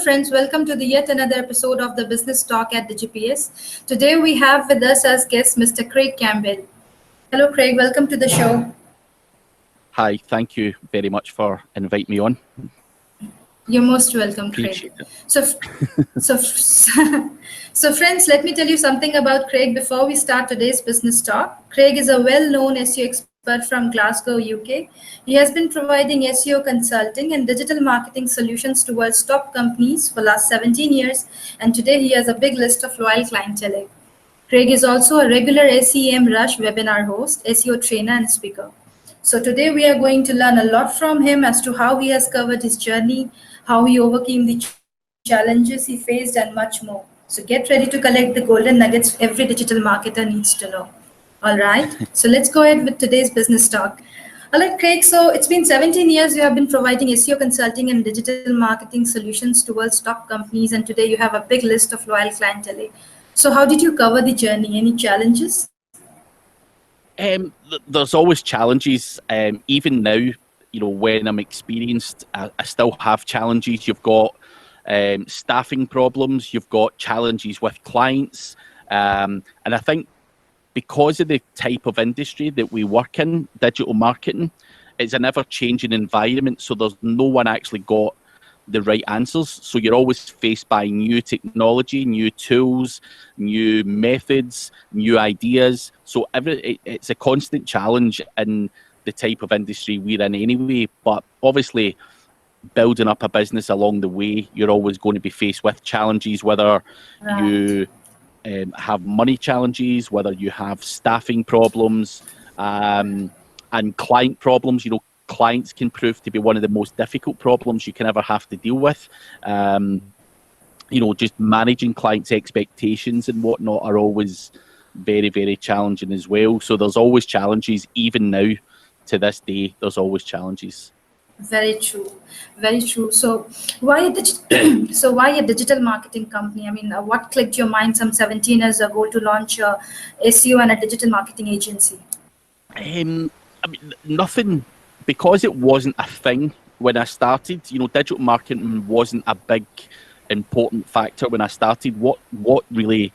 friends, welcome to the yet another episode of the Business Talk at DigiPS. Today we have with us as guest Mr. Craig Campbell. Hello Craig, welcome to the show. Hi, thank you very much for inviting me on. You're most welcome, Craig. So friends, let me tell you something about Craig before we start today's business talk. Craig is a well-known SEO expert from Glasgow, UK. He has been providing SEO consulting and digital marketing solutions to world's top companies for the last 17 years, and today he has a big list of loyal clientele. Craig is also a regular SEMrush webinar host, SEO trainer, and speaker. So today we are going to learn a lot from him as to how he has covered his journey, how he overcame the challenges he faced, and much more. So get ready to collect the golden nuggets every digital marketer needs to know. All right, so let's go ahead with today's business talk. All right, Craig, so it's been 17 years you have been providing SEO consulting and digital marketing solutions to world's top companies, and today you have a big list of loyal clientele. So how did you cover the journey? Any challenges? There's always challenges. Even now, when I'm experienced, I still have challenges. You've got staffing problems, you've got challenges with clients. And I think because of the type of industry that we work in, digital marketing, it's an ever-changing environment. So there's no one actually got the right answers. So you're always faced by new technology, new tools, new methods, new ideas. So it's a constant challenge in the type of industry we're in anyway. But obviously, building up a business along the way, you're always going to be faced with challenges, whether you have money challenges, whether you have staffing problems, and client problems. Clients can prove to be one of the most difficult problems you can ever have to deal with. Just managing clients' expectations and whatnot are always very, very challenging as well. So there's always challenges, even now to this day, there's always challenges. Very true, very true. So why a digital marketing company? I mean, what clicked your mind some 17 years ago to launch a SEO and a digital marketing agency? Nothing. Because it wasn't a thing when I started, digital marketing wasn't a big, important factor when I started. What really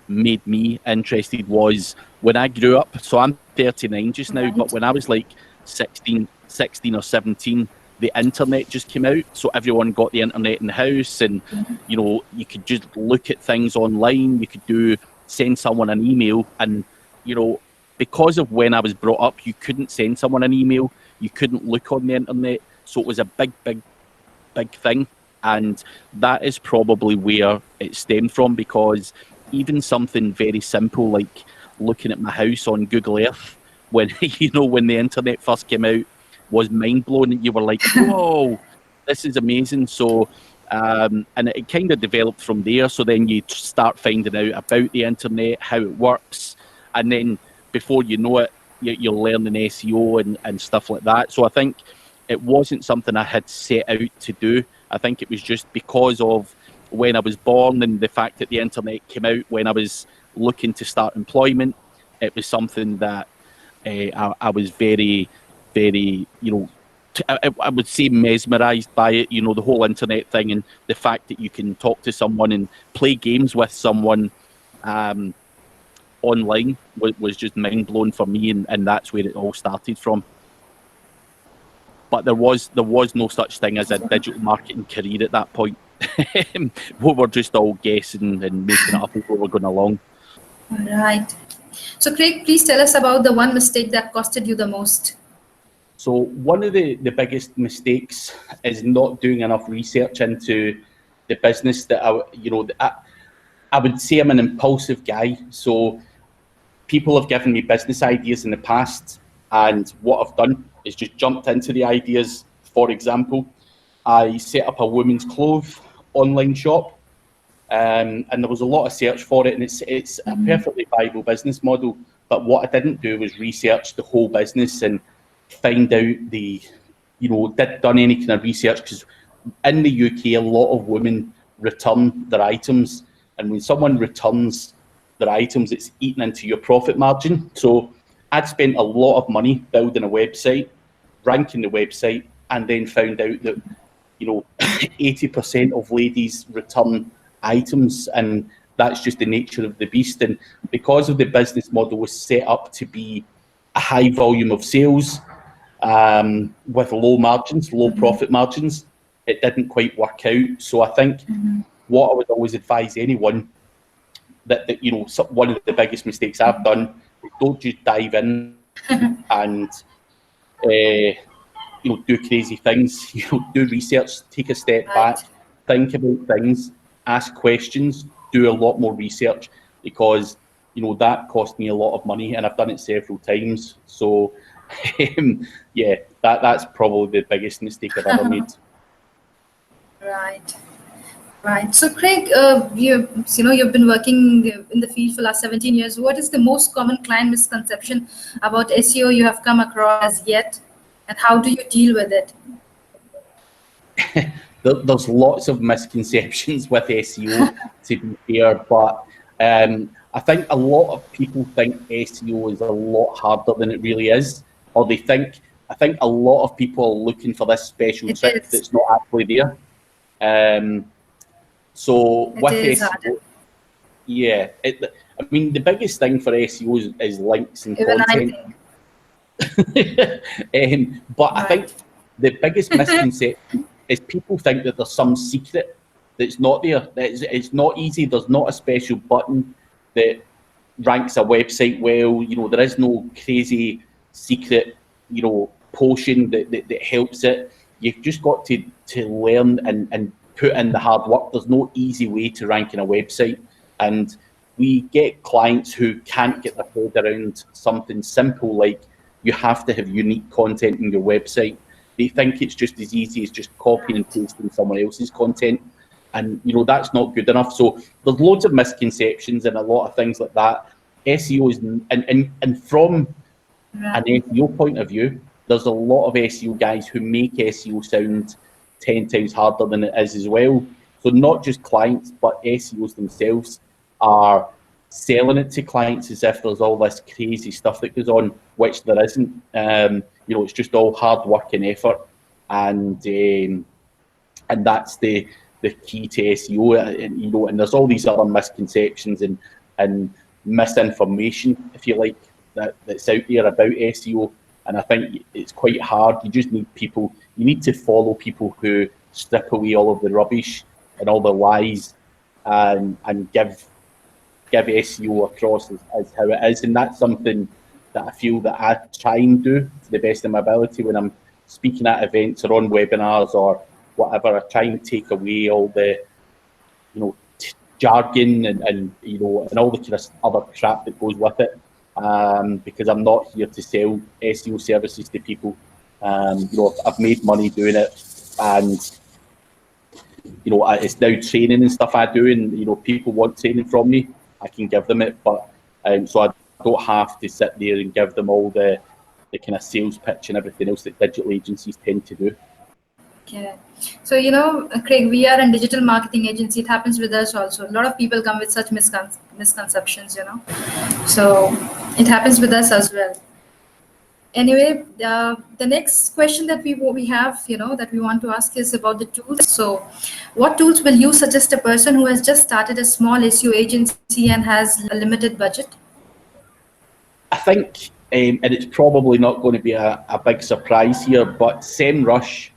made me interested was when I grew up. So I'm 39 just now, but when I was like 16 or 17, the internet just came out. So everyone got the internet in the house, and, you could just look at things online. You could send someone an email, and, because of when I was brought up, you couldn't send someone an email. You couldn't look on the internet. So it was a big thing. And that is probably where it stemmed from, because even something very simple like looking at my house on Google Earth when, when the internet first came out was mind blowing. You were like, whoa, this is amazing. So, and it kind of developed from there. So then you start finding out about the internet, how it works. And then before you know it, you're learning SEO and stuff like that. So I think it wasn't something I had set out to do. I think it was just because of when I was born and the fact that the internet came out when I was looking to start employment. It was something that I was very, very, I would say mesmerised by it, the whole internet thing, and the fact that you can talk to someone and play games with someone online was just mind blowing for me, and that's where it all started from. But there was no such thing as a digital marketing career at that point. We were just all guessing and making it up as we were going along. All right. So Craig, please tell us about the one mistake that costed you the most. So one of the biggest mistakes is not doing enough research into the business that I would say I'm an impulsive guy. So people have given me business ideas in the past, and what I've done is just jumped into the ideas. For example, I set up a women's clothes online shop, and there was a lot of search for it, and it's a perfectly viable business model. But what I didn't do was research the whole business and find out done any kind of research, because in the UK, a lot of women return their items, and when someone returns their items, it's eaten into your profit margin. So I'd spent a lot of money building a website, ranking the website, and then found out that 80% of ladies return items, and that's just the nature of the beast. And because of the business model was set up to be a high volume of sales with low margins, low profit margins, it didn't quite work out. So I think what I would always advise anyone that one of the biggest mistakes I've done is don't just dive in and do crazy things. Do research, take a step back, think about things, ask questions, do a lot more research, because that cost me a lot of money, and I've done it several times. So yeah, that's probably the biggest mistake I've ever made. Right. So Craig, you've been working in the field for the last 17 years. What is the most common client misconception about SEO you have come across yet, and how do you deal with it? There's lots of misconceptions with SEO, to be fair, but I think a lot of people think SEO is a lot harder than it really is, or I think a lot of people are looking for this special trick that's not actually there. So with SEO, yeah, I mean, the biggest thing for SEO is links and content. But I think the biggest misconception is people think that there's some secret that's not there. It's not easy. There's not a special button that ranks a website well. There is no crazy secret, potion that helps it. You've just got to learn and put in the hard work. There's no easy way to rank in a website. And we get clients who can't get their head around something simple like you have to have unique content in your website. They think it's just as easy as just copying and pasting someone else's content. And, that's not good enough. So there's loads of misconceptions and a lot of things like that. SEO is, and from an SEO point of view, there's a lot of SEO guys who make SEO sound 10 times harder than it is as well. So not just clients, but SEOs themselves are selling it to clients as if there's all this crazy stuff that goes on, which there isn't. It's just all hard work and effort, and that's the key to SEO. And there's all these other misconceptions and misinformation, if you like, that's out there about SEO. And I think it's quite hard. You just need people. You need to follow people who strip away all of the rubbish and all the lies, and give SEO across as how it is. And that's something that I feel that I try and do to the best of my ability when I'm speaking at events or on webinars or whatever. I try and take away all the jargon and all the kind of other crap that goes with it, because I'm not here to sell SEO services to people. I've made money doing it, and it's now training and stuff I do, and people want training from me, I can give them it, but so I don't have to sit there and give them all the kind of sales pitch and everything else that digital agencies tend to do. Okay. So, Craig, we are a digital marketing agency. It happens with us also. A lot of people come with such misconceptions, So it happens with us as well. Anyway, the next question that we have, that we want to ask is about the tools. So what tools will you suggest a person who has just started a small SEO agency and has a limited budget? I think, and it's probably not going to be a big surprise here, but SEMrush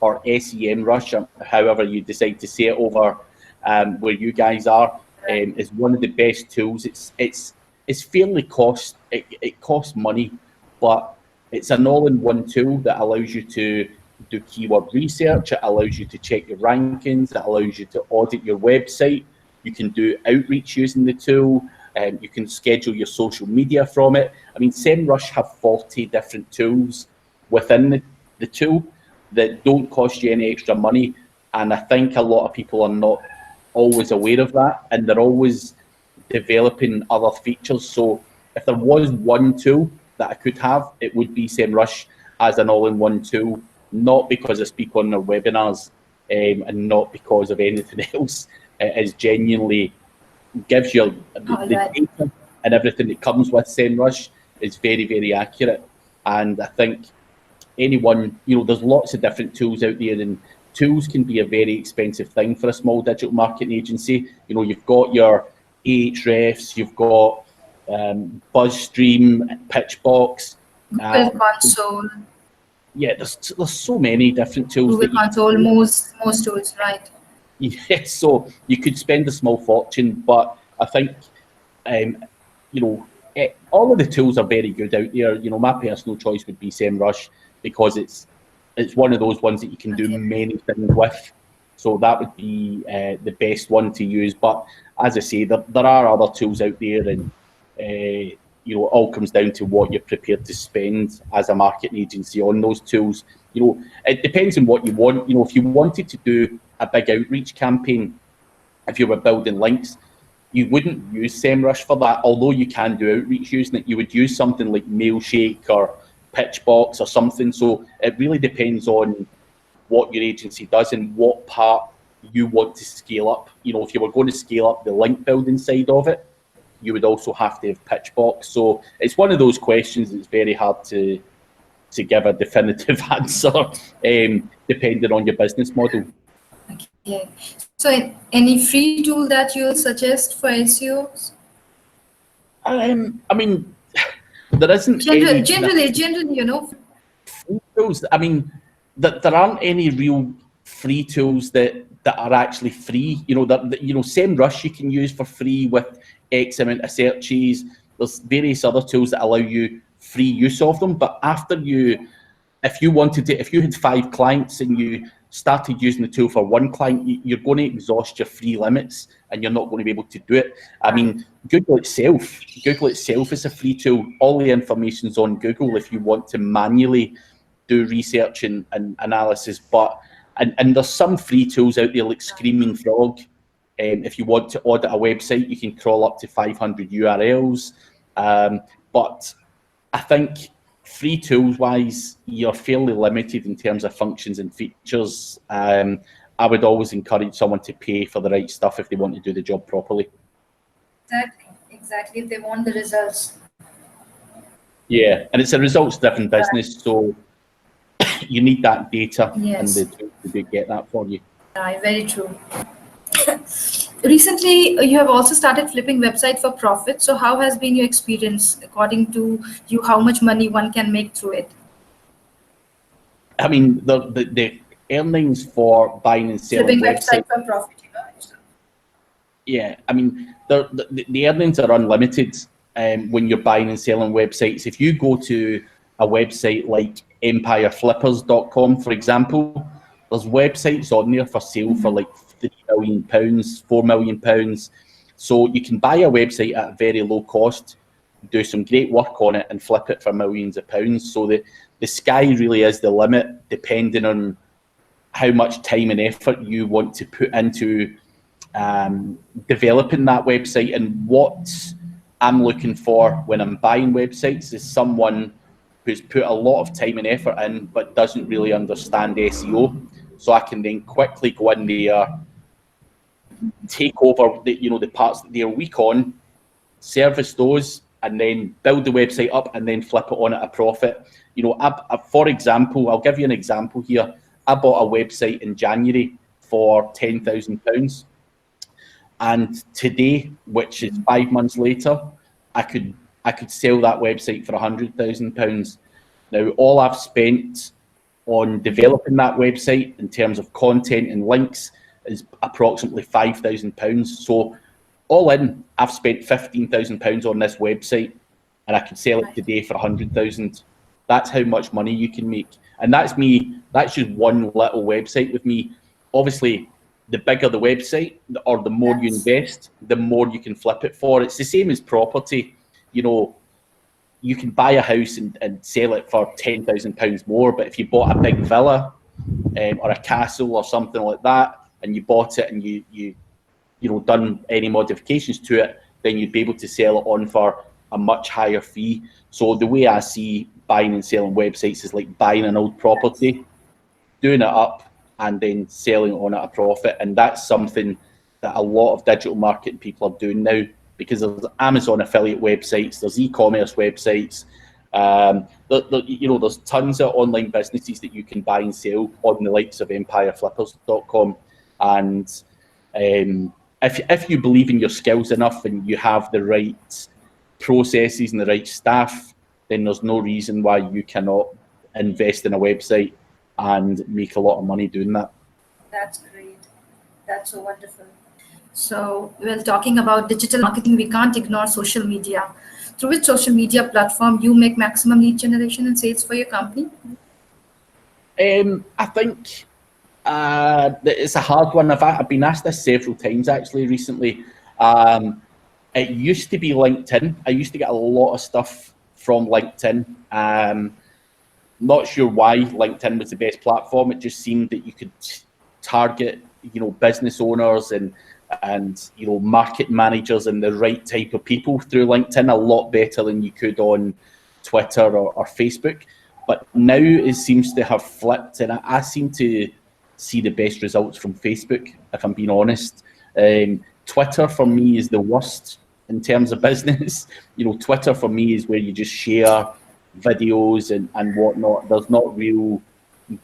or SEMrush, however you decide to say it over where you guys are, is one of the best tools. It's fairly it costs money, but it's an all-in-one tool that allows you to do keyword research. It allows you to check your rankings. It allows you to audit your website. You can do outreach using the tool. You can schedule your social media from it. I mean, SEMrush have 40 different tools within the tool that don't cost you any extra money. And I think a lot of people are not always aware of that, and they're always developing other features. So if there was one tool that I could have, it would be SEMrush as an all-in-one tool, not because I speak on their webinars and not because of anything else. It is genuinely gives you the data and everything that comes with SEMrush is very, very accurate. And I think anyone, there's lots of different tools out there, and tools can be a very expensive thing for a small digital marketing agency. You know, you've got your Ahrefs, you've got BuzzStream, Pitchbox, Google Console. yeah, there's so many different tools. Google Console, most tools, right? Yeah, so you could spend a small fortune, but I think, you know, all of the tools are very good out there. You know, my personal choice would be SEMrush because it's one of those ones that you can do many things with. So that would be the best one to use. But as I say, there are other tools out there, and you know, it all comes down to what you're prepared to spend as a marketing agency on those tools. You know, it depends on what you want. You know, if you wanted to do a big outreach campaign, if you were building links, you wouldn't use SEMrush for that. Although you can do outreach using it, you would use something like Mailshake or Pitchbox or something. So it really depends on what your agency does and what part you want to scale up. You know, if you were going to scale up the link building side of it, you would also have to have Pitchbox. So it's one of those questions that's very hard to give a definitive answer, depending on your business model. Okay. So any free tool that you'll suggest for SEOs? I mean, there isn't generally, you know. Tools. I mean, there aren't any real free tools that are actually free. You know, SEMrush you can use for free with X amount of searches. There's various other tools that allow you free use of them. But if you had 5 clients and you started using the tool for 1 client, you're going to exhaust your free limits and you're not going to be able to do it. I mean, Google itself is a free tool. All the information's on Google if you want to manually do research and analysis. But and there's some free tools out there like Screaming Frog. If you want to audit a website, you can crawl up to 500 URLs. But I think free tools wise, you're fairly limited in terms of functions and features. I would always encourage someone to pay for the right stuff if they want to do the job properly. Exactly. If they want the results. Yeah, and it's a results-driven business, so you need that data, and the tools to get that for you. Very true. Recently, you have also started flipping website for profit. So how has been your experience? According to you, how much money one can make through it? I mean, the earnings for buying and selling flipping website for profit, you know? Yeah, I mean, the earnings are unlimited when you're buying and selling websites. If you go to a website like empireflippers.com, for example, there's websites on there for sale for like £3 million, £4 million. So you can buy a website at a very low cost, do some great work on it and flip it for millions of pounds. So the sky really is the limit, depending on how much time and effort you want to put into developing that website. And what I'm looking for when I'm buying websites is someone who's put a lot of time and effort in but doesn't really understand SEO. So I can then quickly go in there, take over the parts that they're weak on, service those, and then build the website up and then flip it on at a profit. You know, for example, I'll give you an example here. I bought a website in January for £10,000, and today, which is 5 months later, I could sell that website for £100,000. Now, all I've spent on developing that website in terms of content and links is approximately £5,000. So all in, I've spent £15,000 on this website, and I could sell it today for £100,000. That's how much money you can make. And that's me. That's just one little website with me. Obviously, the bigger the website or the more you invest, the more you can flip it for. It's the same as property. You know, you can buy a house and sell it for £10,000 more, but if you bought a big villa or a castle or something like that, and you bought it and you done any modifications to it, then you'd be able to sell it on for a much higher fee. So the way I see buying and selling websites is like buying an old property, doing it up, and then selling it on at a profit. And that's something that a lot of digital marketing people are doing now, because there's Amazon affiliate websites, there's e-commerce websites, There's tons of online businesses that you can buy and sell on the likes of empireflippers.com, and if you believe in your skills enough and you have the right processes and the right staff, then there's no reason why you cannot invest in a website and make a lot of money doing that. That's great. That's so wonderful. So, well, talking about digital marketing, we can't ignore social media. Through which social media platform you make maximum lead generation and sales for your company? I think it's a hard one. I've been asked this several times actually recently. It used to be LinkedIn. I used to get a lot of stuff from LinkedIn. Not sure why LinkedIn was the best platform. It just seemed that you could target, business owners and market managers and the right type of people through LinkedIn a lot better than you could on Twitter or Facebook. But now it seems to have flipped, and I seem to see the best results from Facebook, if I'm being honest. Twitter for me is the worst in terms of business. Twitter for me is where you just share videos and whatnot. There's not real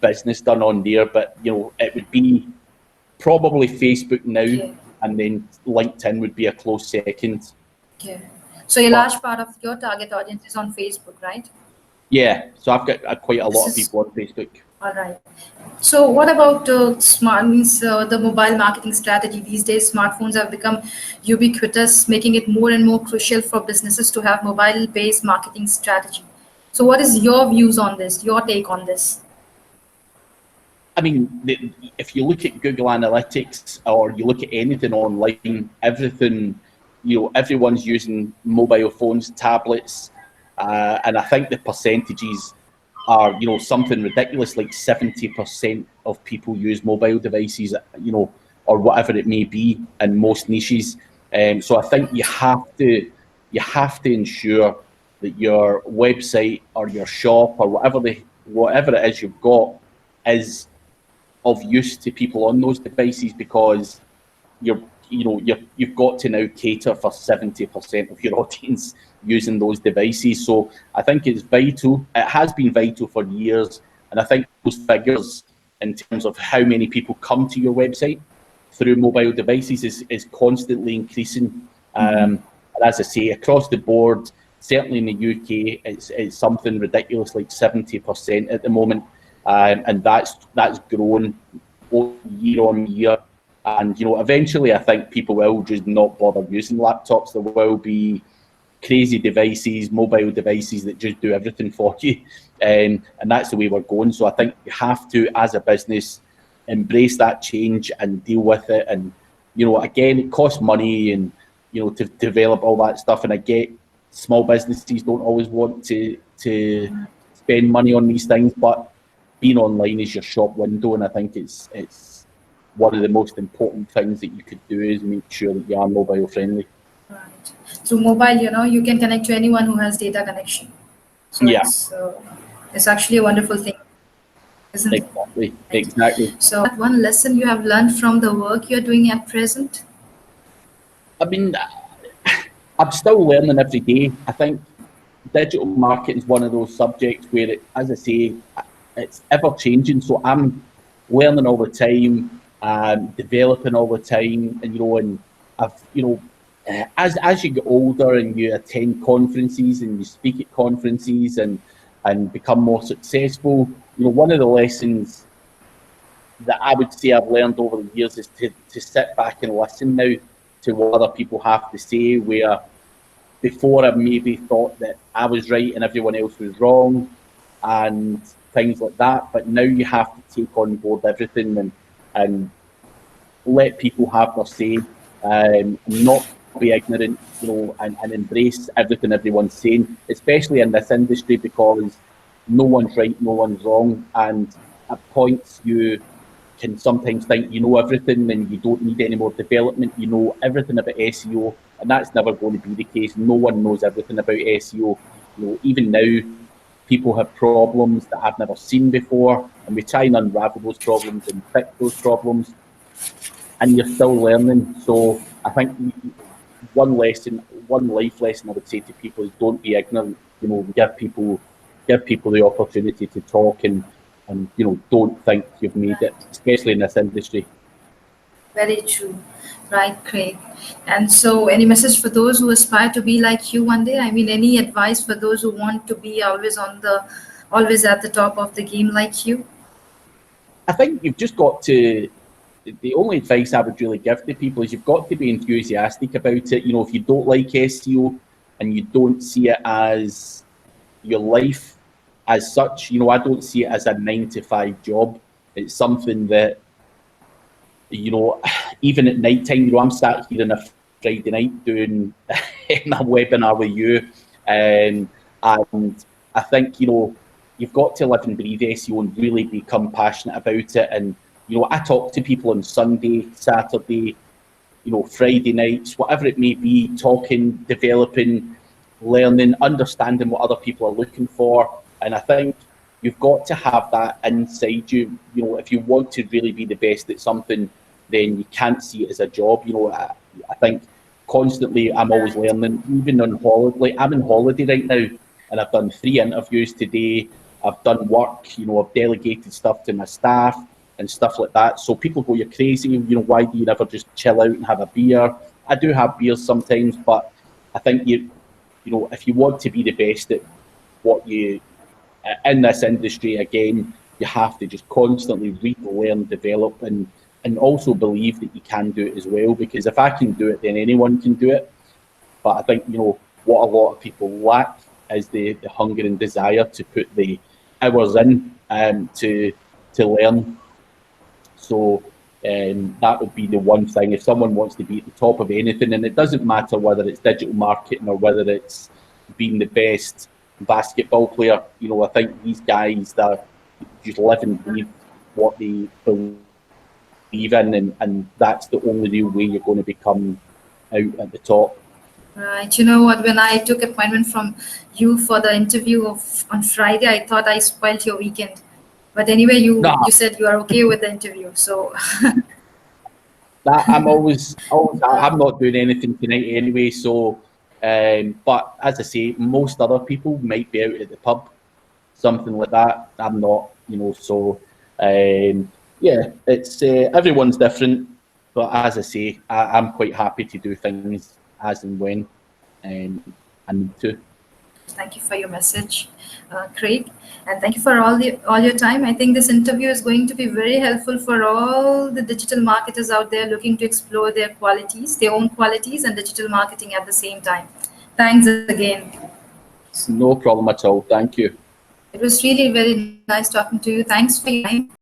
business done on there, but it would be probably Facebook now. Yeah. And then LinkedIn would be a close second. Yeah. So a large part of your target audience is on Facebook, right? Yeah. So I've got quite a lot of people on Facebook. All right. So what about the mobile marketing strategy? These days, smartphones have become ubiquitous, making it more and more crucial for businesses to have mobile-based marketing strategy. So what is your views on this, your take on this? I mean, if you look at Google Analytics or you look at anything online, everything, everyone's using mobile phones, tablets, and I think the percentages are, something ridiculous, like 70% of people use mobile devices, or whatever it may be in most niches. So I think you have to ensure that your website or your shop or whatever it is you've got is of use to people on those devices, because you've got to now cater for 70% of your audience using those devices. So I think it's vital. It has been vital for years, and I think those figures in terms of how many people come to your website through mobile devices is constantly increasing. And as I say, across the board, certainly in the UK, it's something ridiculous like 70% at the moment. And that's grown year on year, and eventually I think people will just not bother using laptops. There will be crazy devices, mobile devices that just do everything for you, and that's the way we're going. So I think you have to, as a business, embrace that change and deal with it. And again, it costs money, and to develop all that stuff. And I get small businesses don't always want to spend money on these things, but being online is your shop window, and I think it's one of the most important things that you could do is make sure that you are mobile friendly. Right. Through mobile, you can connect to anyone who has data connection. So yeah, it's actually a wonderful thing, isn't it? Exactly. So one lesson you have learned from the work you're doing at present? I mean, I'm still learning every day. I think digital marketing is one of those subjects where, as I say, it's ever changing. So I'm learning all the time, developing all the time, and as you get older and you attend conferences and you speak at conferences and become more successful, one of the lessons that I would say I've learned over the years is to sit back and listen now to what other people have to say, where before I maybe thought that I was right and everyone else was wrong and things like that, but now you have to take on board everything and let people have their say, not be ignorant, and embrace everything everyone's saying, especially in this industry, because no one's right, no one's wrong, and at points you can sometimes think you know everything and you don't need any more development. You know everything about SEO, and that's never going to be the case. No one knows everything about SEO. Even now, people have problems that I've never seen before, and we try and unravel those problems and fix those problems, and you're still learning. So I think one life lesson I would say to people is don't be ignorant. Give people the opportunity to talk, and don't think you've made it, especially in this industry. Very true. Right, Craig. And so, any message for those who aspire to be like you one day? I mean, any advice for those who want to be always at the top of the game like you? I think you've just got to. The only advice I would really give to people is you've got to be enthusiastic about it. If you don't like SEO and you don't see it as your life as such, I don't see it as a 9-to-5 job. It's something that, even at night time, I'm sat here on a Friday night doing a webinar with you, and I think, you've got to live and breathe SEO and really become passionate about it. And I talk to people on Sunday, Saturday, Friday nights, whatever it may be, talking, developing, learning, understanding what other people are looking for. And I think you've got to have that inside you. If you want to really be the best at something, then you can't see it as a job. I think constantly I'm always learning, even on holiday. I'm on holiday right now, and I've done 3 interviews today. I've done work, I've delegated stuff to my staff and stuff like that. So people go, you're crazy, why do you never just chill out and have a beer? I do have beers sometimes, but I think if you want to be the best at what you, in this industry, again, you have to just constantly read, learn, develop, and also believe that you can do it as well. Because if I can do it, then anyone can do it. But I think, what a lot of people lack is the hunger and desire to put the hours in to learn. So that would be the one thing. If someone wants to be at the top of anything, and it doesn't matter whether it's digital marketing or whether it's being the best basketball player, I think these guys that just live and breathe what they believe in, and that's the only real way you're going to become out at the top. Right. You know what? When I took appointment from you for the interview on Friday, I thought I spoiled your weekend. But anyway, you said you are okay with the interview. So I'm not doing anything tonight anyway. So, but as I say, most other people might be out at the pub, something like that. I'm not, So, yeah, it's everyone's different. But as I say, I'm quite happy to do things as and when I need to. thank you for your message, Craig, and thank you for all your time. I think this interview is going to be very helpful for all the digital marketers out there looking to explore their own qualities, and digital marketing at the same time. Thanks again. It's no problem at all. Thank you. It was really very nice talking to you. Thanks for your time.